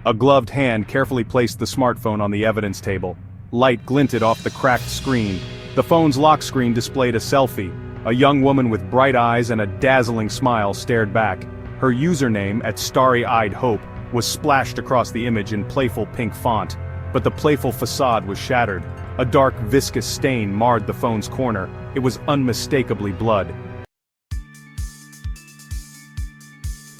A gloved hand carefully placed the smartphone on the evidence table. Light glinted off the cracked screen. The phone's lock screen displayed a selfie. A young woman with bright eyes and a dazzling smile stared back. Her username at Starry-Eyed Hope was splashed across the image in playful pink font. But the playful facade was shattered. A dark, viscous stain marred the phone's corner. It was unmistakably blood.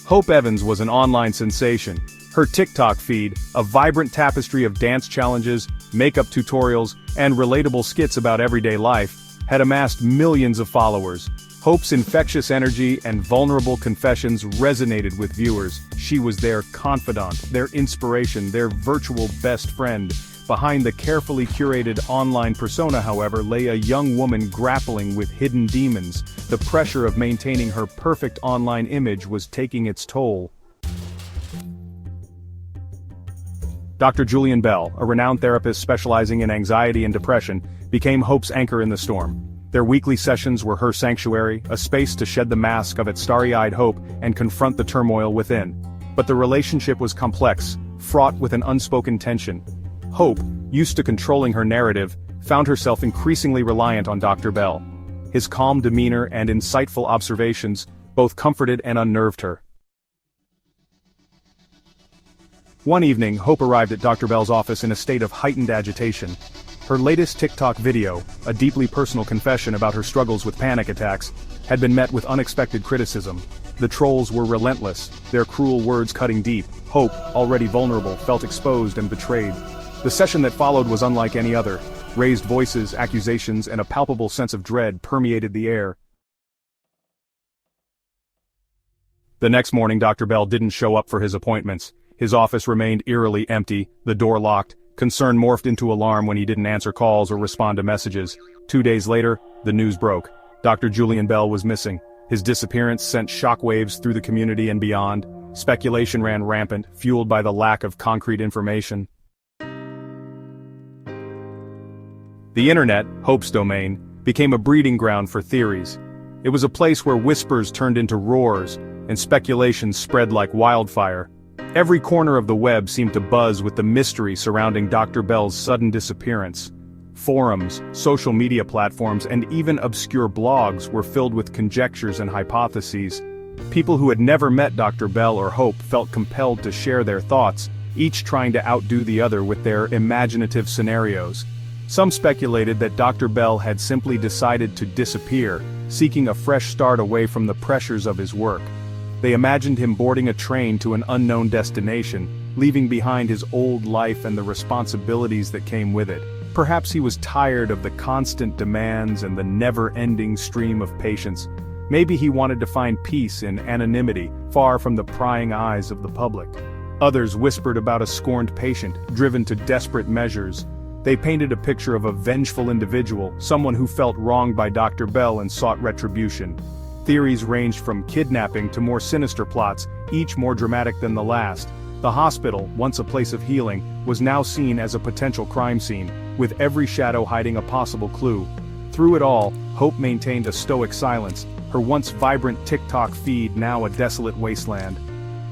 Hope Evans was an online sensation. Her TikTok feed, a vibrant tapestry of dance challenges, makeup tutorials, and relatable skits about everyday life, had amassed millions of followers. Hope's infectious energy and vulnerable confessions resonated with viewers. She was their confidant, their inspiration, their virtual best friend. Behind the carefully curated online persona, however, lay a young woman grappling with hidden demons. The pressure of maintaining her perfect online image was taking its toll. Dr. Julian Bell, a renowned therapist specializing in anxiety and depression, became Hope's anchor in the storm. Their weekly sessions were her sanctuary, a space to shed the mask of its starry-eyed hope and confront the turmoil within. But the relationship was complex, fraught with an unspoken tension. Hope, used to controlling her narrative, found herself increasingly reliant on Dr. Bell. His calm demeanor and insightful observations both comforted and unnerved her. One evening, Hope arrived at Dr. Bell's office in a state of heightened agitation. Her latest TikTok video, a deeply personal confession about her struggles with panic attacks, had been met with unexpected criticism. The trolls were relentless, their cruel words cutting deep. Hope, already vulnerable, felt exposed and betrayed. The session that followed was unlike any other. Raised voices, accusations, and a palpable sense of dread permeated the air. The next morning, Dr. Bell didn't show up for his appointments. His office remained eerily empty, the door locked. Concern morphed into alarm when he didn't answer calls or respond to messages. 2 days later, the news broke. Dr. Julian Bell was missing. His disappearance sent shockwaves through the community and beyond. Speculation ran rampant, fueled by the lack of concrete information. The internet, Hope's domain, became a breeding ground for theories. It was a place where whispers turned into roars, and speculation spread like wildfire. Every corner of the web seemed to buzz with the mystery surrounding Dr. Bell's sudden disappearance. Forums, social media platforms, and even obscure blogs were filled with conjectures and hypotheses. People who had never met Dr. Bell or Hope felt compelled to share their thoughts, each trying to outdo the other with their imaginative scenarios. Some speculated that Dr. Bell had simply decided to disappear, seeking a fresh start away from the pressures of his work. They imagined him boarding a train to an unknown destination, leaving behind his old life and the responsibilities that came with it. Perhaps he was tired of the constant demands and the never-ending stream of patients. Maybe he wanted to find peace in anonymity, far from the prying eyes of the public. Others whispered about a scorned patient, driven to desperate measures. They painted a picture of a vengeful individual, someone who felt wronged by Dr. Bell and sought retribution. Theories ranged from kidnapping to more sinister plots, each more dramatic than the last. The hospital, once a place of healing, was now seen as a potential crime scene, with every shadow hiding a possible clue. Through it all, Hope maintained a stoic silence, her once vibrant TikTok feed now a desolate wasteland.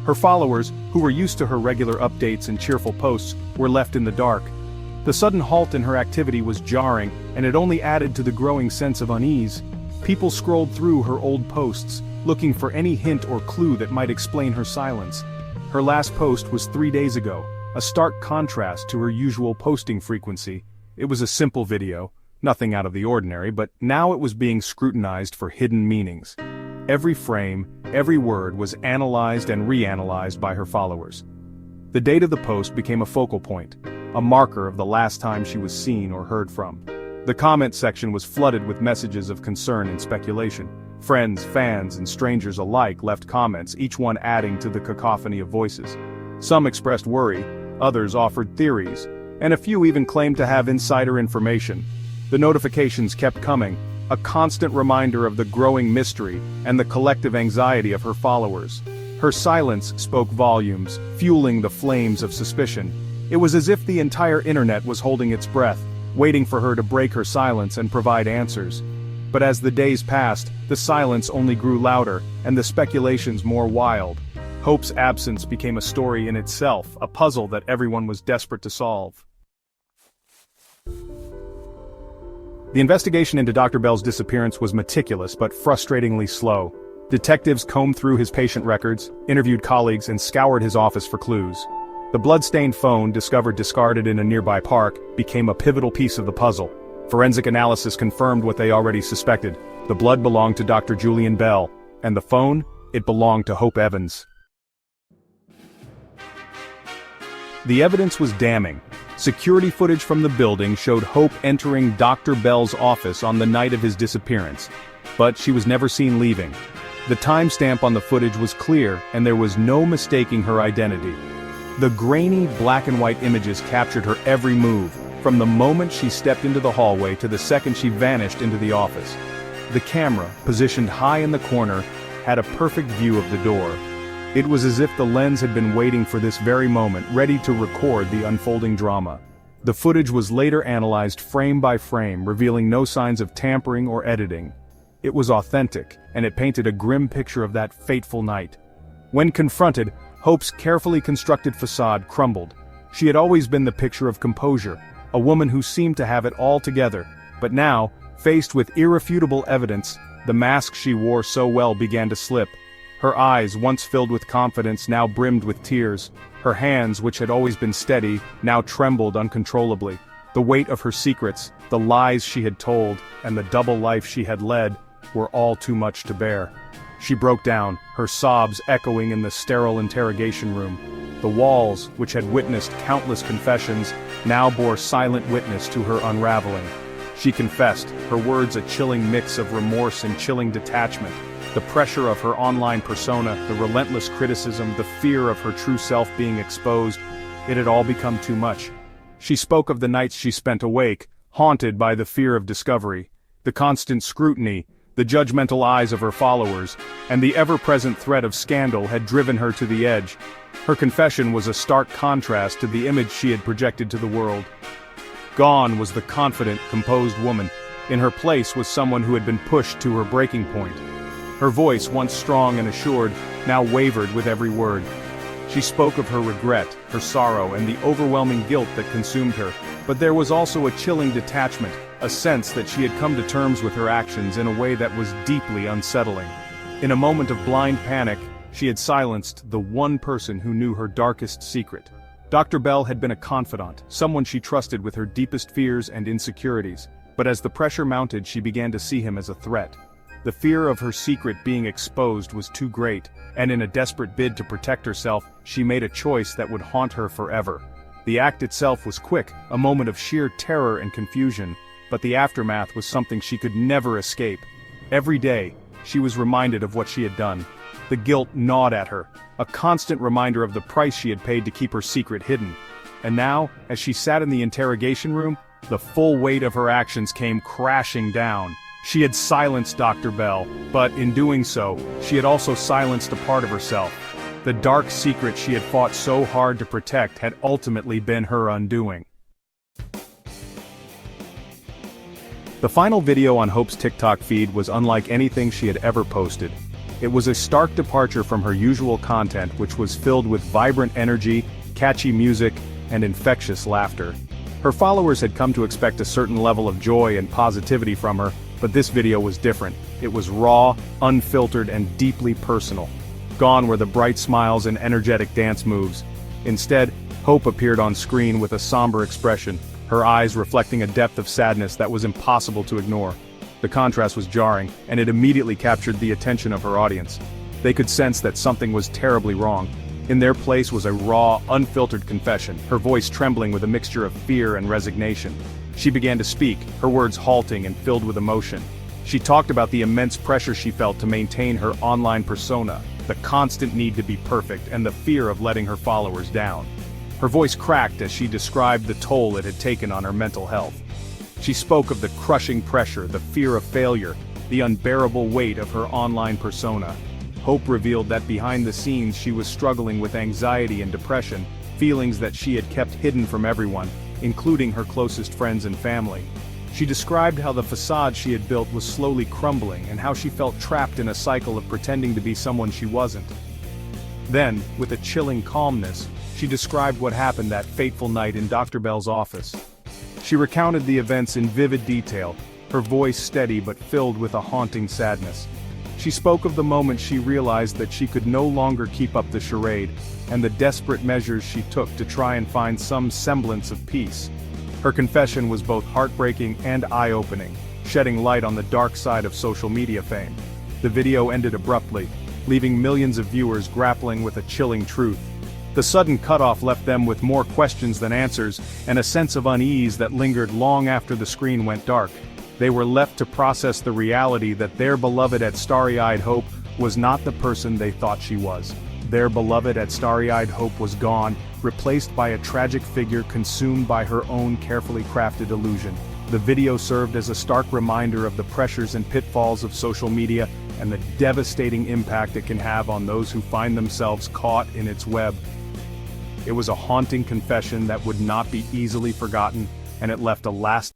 Her followers, who were used to her regular updates and cheerful posts, were left in the dark. The sudden halt in her activity was jarring, and it only added to the growing sense of unease. People scrolled through her old posts, looking for any hint or clue that might explain her silence. Her last post was 3 days ago, a stark contrast to her usual posting frequency. It was a simple video, nothing out of the ordinary, but now it was being scrutinized for hidden meanings. Every frame, every word was analyzed and reanalyzed by her followers. The date of the post became a focal point, a marker of the last time she was seen or heard from. The comment section was flooded with messages of concern and speculation. Friends, fans, and strangers alike left comments, each one adding to the cacophony of voices. Some expressed worry, others offered theories, and a few even claimed to have insider information. The notifications kept coming, a constant reminder of the growing mystery and the collective anxiety of her followers. Her silence spoke volumes, fueling the flames of suspicion. It was as if the entire internet was holding its breath, waiting for her to break her silence and provide answers. But as the days passed, the silence only grew louder, and the speculations more wild. Hope's absence became a story in itself, a puzzle that everyone was desperate to solve. The investigation into Dr. Bell's disappearance was meticulous but frustratingly slow. Detectives combed through his patient records, interviewed colleagues, and scoured his office for clues. The blood-stained phone, discovered discarded in a nearby park, became a pivotal piece of the puzzle. Forensic analysis confirmed what they already suspected. The blood belonged to Dr. Julian Bell, and the phone, it belonged to Hope Evans. The evidence was damning. Security footage from the building showed Hope entering Dr. Bell's office on the night of his disappearance, but she was never seen leaving. The timestamp on the footage was clear, and there was no mistaking her identity. The grainy black and white images captured her every move, from the moment she stepped into the hallway to the second she vanished into the office. The camera, positioned high in the corner, had a perfect view of the door. It was as if the lens had been waiting for this very moment, ready to record the unfolding drama. The footage was later analyzed frame by frame, revealing no signs of tampering or editing. It was authentic, and it painted a grim picture of that fateful night. When confronted, Hope's carefully constructed facade crumbled. She had always been the picture of composure, a woman who seemed to have it all together, but now, faced with irrefutable evidence, the mask she wore so well began to slip. Her eyes, once filled with confidence, now brimmed with tears. Her hands, which had always been steady, now trembled uncontrollably. The weight of her secrets, the lies she had told, and the double life she had led, were all too much to bear. She broke down, her sobs echoing in the sterile interrogation room. The walls, which had witnessed countless confessions, now bore silent witness to her unraveling. She confessed, her words a chilling mix of remorse and chilling detachment. The pressure of her online persona, the relentless criticism, the fear of her true self being exposed, it had all become too much. She spoke of the nights she spent awake, haunted by the fear of discovery, the constant scrutiny, the judgmental eyes of her followers, and the ever-present threat of scandal had driven her to the edge. Her confession was a stark contrast to the image she had projected to the world. Gone was the confident, composed woman. In her place was someone who had been pushed to her breaking point. Her voice, once strong and assured, now wavered with every word. She spoke of her regret, her sorrow, and the overwhelming guilt that consumed her, but there was also a chilling detachment, a sense that she had come to terms with her actions in a way that was deeply unsettling. In a moment of blind panic, she had silenced the one person who knew her darkest secret. Dr. Bell had been a confidant, someone she trusted with her deepest fears and insecurities, but as the pressure mounted, she began to see him as a threat. The fear of her secret being exposed was too great, and in a desperate bid to protect herself, she made a choice that would haunt her forever. The act itself was quick, a moment of sheer terror and confusion, but the aftermath was something she could never escape. Every day, she was reminded of what she had done. The guilt gnawed at her, a constant reminder of the price she had paid to keep her secret hidden. And now, as she sat in the interrogation room, the full weight of her actions came crashing down. She had silenced Dr. Bell, but in doing so, she had also silenced a part of herself. The dark secret she had fought so hard to protect had ultimately been her undoing. The final video on Hope's TikTok feed was unlike anything she had ever posted. It was a stark departure from her usual content, which was filled with vibrant energy, catchy music, and infectious laughter. Her followers had come to expect a certain level of joy and positivity from her, but this video was different. It was raw, unfiltered, and deeply personal. Gone were the bright smiles and energetic dance moves. Instead, Hope appeared on screen with a somber expression, her eyes reflecting a depth of sadness that was impossible to ignore. The contrast was jarring, and it immediately captured the attention of her audience. They could sense that something was terribly wrong. In their place was a raw, unfiltered confession, her voice trembling with a mixture of fear and resignation. She began to speak, her words halting and filled with emotion. She talked about the immense pressure she felt to maintain her online persona, the constant need to be perfect, and the fear of letting her followers down. Her voice cracked as she described the toll it had taken on her mental health. She spoke of the crushing pressure, the fear of failure, the unbearable weight of her online persona. Hope revealed that behind the scenes she was struggling with anxiety and depression, feelings that she had kept hidden from everyone, including her closest friends and family. She described how the facade she had built was slowly crumbling and how she felt trapped in a cycle of pretending to be someone she wasn't. Then, with a chilling calmness, she described what happened that fateful night in Dr. Bell's office. She recounted the events in vivid detail, her voice steady but filled with a haunting sadness. She spoke of the moment she realized that she could no longer keep up the charade, and the desperate measures she took to try and find some semblance of peace. Her confession was both heartbreaking and eye-opening, shedding light on the dark side of social media fame. The video ended abruptly, leaving millions of viewers grappling with a chilling truth. The sudden cutoff left them with more questions than answers, and a sense of unease that lingered long after the screen went dark. They were left to process the reality that their beloved at Starry-Eyed Hope was not the person they thought she was. Their beloved at Starry-Eyed Hope was gone, replaced by a tragic figure consumed by her own carefully crafted illusion. The video served as a stark reminder of the pressures and pitfalls of social media and the devastating impact it can have on those who find themselves caught in its web. It was a haunting confession that would not be easily forgotten, and it left a lasting